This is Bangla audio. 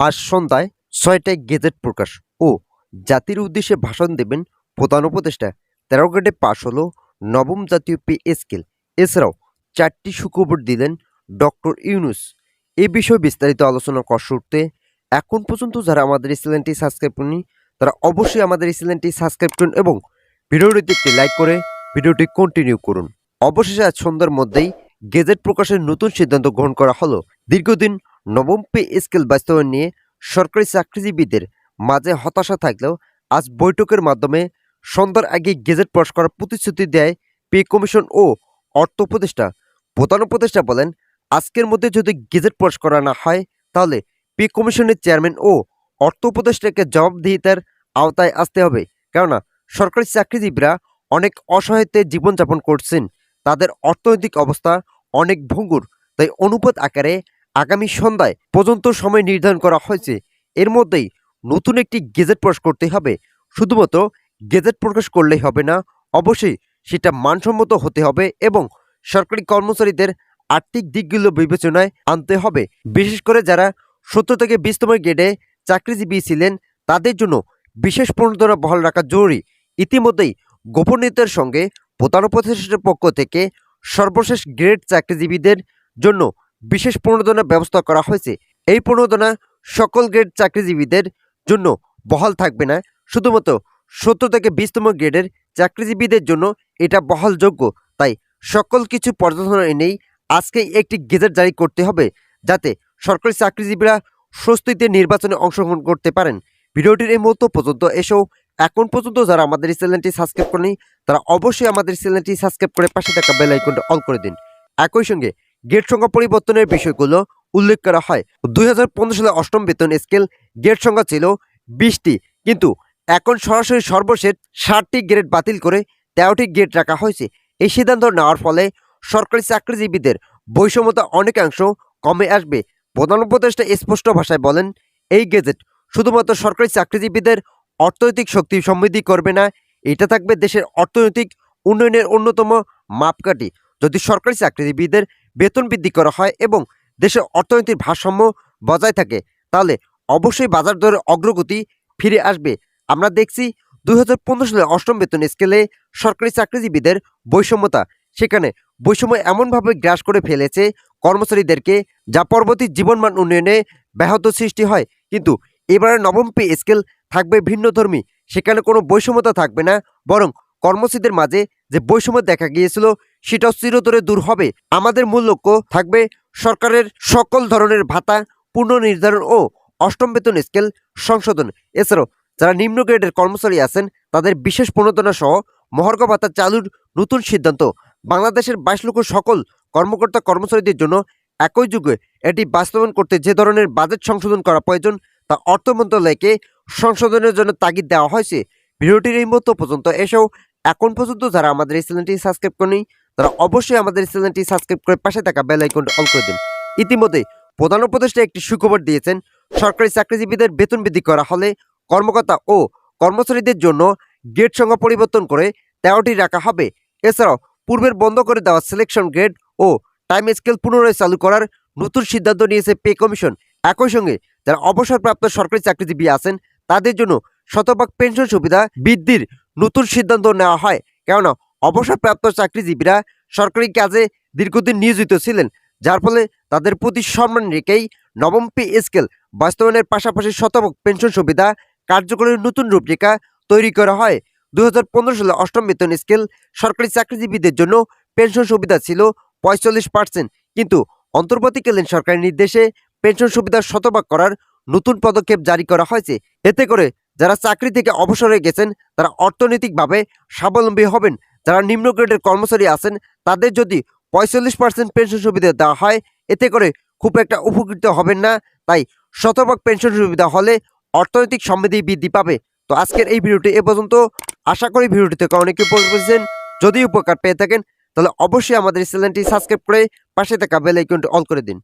আজ সন্ধ্যায় ৬টায় গেজেট প্রকাশ ও জাতির উদ্দেশ্যে ভাষণ দেবেন প্রধান উপদেষ্টা। ১৩ গ্রেডে পাশ হলো নবম জাতীয় পে স্কেল। এছাড়াও ৪টি সুখবর দিলেন ডক্টর ইউনূস। এ বিষয়ে বিস্তারিত আলোচনা করার শুরুতে এখন পর্যন্ত যারা আমাদের এই চ্যানেলটি সাবস্ক্রাইব করেনি তারা অবশ্যই আমাদের এই চ্যানেলটি সাবস্ক্রাইব করুন এবং ভিডিওটিতে একটি লাইক করে ভিডিওটি কন্টিনিউ করুন। অবশেষে আজ সন্ধ্যার মধ্যেই গেজেট প্রকাশের নতুন সিদ্ধান্ত গ্রহণ করা হলো। দীর্ঘদিন নবম পে স্কেল বাস্তবায়ন নিয়ে সরকারি চাকরিজীবীদের মাঝে হতাশা থাকলেও আজ বৈঠকের মাধ্যমে সন্ধ্যার আগে গেজেট প্রকাশ করার প্রতিশ্রুতি দেয় পে কমিশন ও অর্থ উপদেষ্টা। প্রধান উপদেষ্টা বলেন, আজকের মধ্যে যদি গেজেট প্রকাশ করা না হয় তাহলে পে কমিশনের চেয়ারম্যান ও অর্থ উপদেষ্টাকে জবাবদিহিতার আওতায় আসতে হবে। কেননা সরকারি চাকরিজীবীরা অনেক অসহায়তে জীবনযাপন করছেন, তাদের অর্থনৈতিক অবস্থা অনেক ভঙ্গুর। তাই অনুপাত আকারে আগামী সন্ধ্যায় পর্যন্ত সময় নির্ধারণ করা হয়েছে। এর মধ্যেই নতুন একটি গেজেট প্রকাশ করতে হবে। শুধুমাত্র গেজেট প্রকাশ করলেই হবে না, অবশ্যই সেটা মানসম্মত হতে হবে এবং সরকারি কর্মচারীদের আর্থিক দিকগুলো বিবেচনায় আনতে হবে। বিশেষ করে যারা ১৭ থেকে ২০তম গ্রেডে চাকরিজীবী ছিলেন তাদের জন্য বিশেষ প্রণোদনা বহাল রাখা জরুরি। ইতিমধ্যেই গোপনীয়তার সঙ্গে প্রধান উপদেষ্টার পক্ষ থেকে সর্বশেষ গ্রেড চাকরিজীবীদের জন্য বিশেষ প্রণোদনা ব্যবস্থা করা হয়েছে। এই প্রণোদনা সকল গ্রেড চাকরিজীবীদের জন্য বহাল থাকবে না, শুধুমাত্র ১৭ থেকে ২০তম গ্রেডের চাকরিজীবীদের জন্য এটা বহালযোগ্য। তাই সকল কিছু পর্যালোচনা এনেই আজকেই একটি গেজেট জারি করতে হবে, যাতে সরকারি চাকরিজীবীরা স্বস্তিতে নির্বাচনে অংশগ্রহণ করতে পারেন। ভিডিওটির এই মুহূর্ত পর্যন্ত এসেও এখন পর্যন্ত যারা আমাদের এই চ্যানেলটি সাবস্ক্রাইব করেনি তারা অবশ্যই আমাদের চ্যানেলটি সাবস্ক্রাইব করে পাশে থাকা বেল আইকনটা অল করে দিন। একই সঙ্গে গ্রেড সংখ্যা পরিবর্তনের বিষয়গুলো উল্লেখ করা হয়। ২০১৫ সালে অষ্টম বেতন স্কেল গ্রেড সংখ্যা ছিল ২০টি, কিন্তু এখন সরাসরি সর্বশেষ ৬০টি গ্রেড বাতিল করে ১৩টি গ্রেড রাখা হয়েছে। এই সিদ্ধান্ত নেওয়ার ফলে সরকারি চাকরিজীবীদের বৈষম্যতা অনেকাংশ কমে আসবে। প্রধান উপদেষ্টা স্পষ্ট ভাষায় বলেন, এই গেজেট শুধুমাত্র সরকারি চাকরিজীবীদের অর্থনৈতিক শক্তি সমৃদ্ধি করবে না, এটা থাকবে দেশের অর্থনৈতিক উন্নয়নের অন্যতম মাপকাঠি। যদি সরকারি চাকরিজীবীদের বেতন বৃদ্ধি করা হয় এবং দেশের অর্থনীতির ভারসাম্য বজায় থাকে তাহলে অবশ্যই বাজার দরের অগ্রগতি ফিরে আসবে। আমরা দেখছি ২০১৫ সালে অষ্টম বেতন স্কেলে সরকারি চাকরিজীবীদের বৈষম্যতা, সেখানে বৈষম্য এমনভাবে গ্রাস করে ফেলেছে কর্মচারীদেরকে, যা পরবর্তী জীবনমান উন্নয়নে ব্যাহত সৃষ্টি হয়। কিন্তু এবারে নবম পে স্কেল থাকবে ভিন্নধর্মী, সেখানে কোনো বৈষম্যতা থাকবে না, বরং কর্মচারীদের মাঝে যে বৈষম্য দেখা গিয়েছিল সেটাও চিরতরে দূর হবে। আমাদের মূল লক্ষ্য থাকবে সরকারের সকল ধরনের ভাতা পুনর্নির্ধারণ ও অষ্টম বেতন স্কেল সংশোধন। এছাড়াও যারা নিম্ন গ্রেডের কর্মচারী আছেন তাদের বিশেষ প্রণোদনা সহ মহার্ঘ ভাতা চালুর নতুন সিদ্ধান্ত বাংলাদেশের ২২ লক্ষ সকল কর্মকর্তা কর্মচারীদের জন্য একই যুগে এটি বাস্তবায়ন করতে যে ধরনের বাজেট সংশোধন করা প্রয়োজন তা অর্থ মন্ত্রণালয়কে সংশোধনের জন্য তাগিদ দেওয়া হয়েছে। ভিডিওটির এই মুহূর্ত পর্যন্ত এসেও এখন পর্যন্ত যারা আমাদের এই চ্যানেলটি সাবস্ক্রাইব করেনি তারা অবশ্যই আমাদের চ্যানেলটি সাবস্ক্রাইব করে পাশে থাকা বেল আইকনটা অন করে দিন। ইতিমধ্যে প্রধান উপদেষ্টা একটি সুখবর দিয়েছেন, সরকারি চাকরিজীবীদের বেতন বৃদ্ধি করা হলে কর্মকর্তা ও কর্মচারীদের জন্য গ্রেড সংখ্যা পরিবর্তন করে ১৩টি রাখা হবে। এছাড়াও পূর্বের বন্ধ করে দেওয়া সিলেকশন গ্রেড ও টাইম স্কেল পুনরায় চালু করার নতুন সিদ্ধান্ত নিয়েছে পে কমিশন। একই সঙ্গে যারা অবসরপ্রাপ্ত সরকারি চাকরিজীবী আছেন তাদের জন্য শতভাগ পেনশন সুবিধা বৃদ্ধির নতুন সিদ্ধান্ত নেওয়া হয়। কেননা অবসরপ্রাপ্ত চাকরিজীবীরা সরকারি কাজে দীর্ঘদিন নিয়োজিত ছিলেন, যার ফলে তাদের প্রতি সম্মান রেখেই নবম পে স্কেল বাস্তবায়নের পাশাপাশি শতভাগ পেনশন সুবিধা কার্যকরের নতুন রূপরেখা তৈরি করা হয়। ২০১৫ সালে অষ্টম বেতন স্কেল সরকারি চাকরিজীবীদের জন্য পেনশন সুবিধা ছিল ৪৫%, কিন্তু অন্তর্বর্তীকালীন সরকারের নির্দেশে পেনশন সুবিধা শতভাগ করার নতুন পদক্ষেপ জারি করা হয়েছে। এতে করে যারা চাকরি থেকে অবসরে গেছেন তারা অর্থনৈতিকভাবে স্বাবলম্বী হবেন। যারা নিম্ন গ্রেডের কর্মচারী আছেন তাদের যদি ৪৫% পেনশন সুবিধা দেওয়া হয় এতে করে খুব একটা উপকৃত হবেন না। তাই শতভাগ পেনশন সুবিধা হলে অর্থনৈতিক সমৃদ্ধি বৃদ্ধি পাবে। তো আজকের এই ভিডিওটি এ পর্যন্ত। আশা করি ভিডিওটি থেকে অনেকে উপকার পেয়েছেন। যদি উপকার পেয়ে থাকেন তাহলে অবশ্যই আমাদের চ্যানেলটি সাবস্ক্রাইব করে পাশে থাকা বেল আইকনটি অন করে দিন।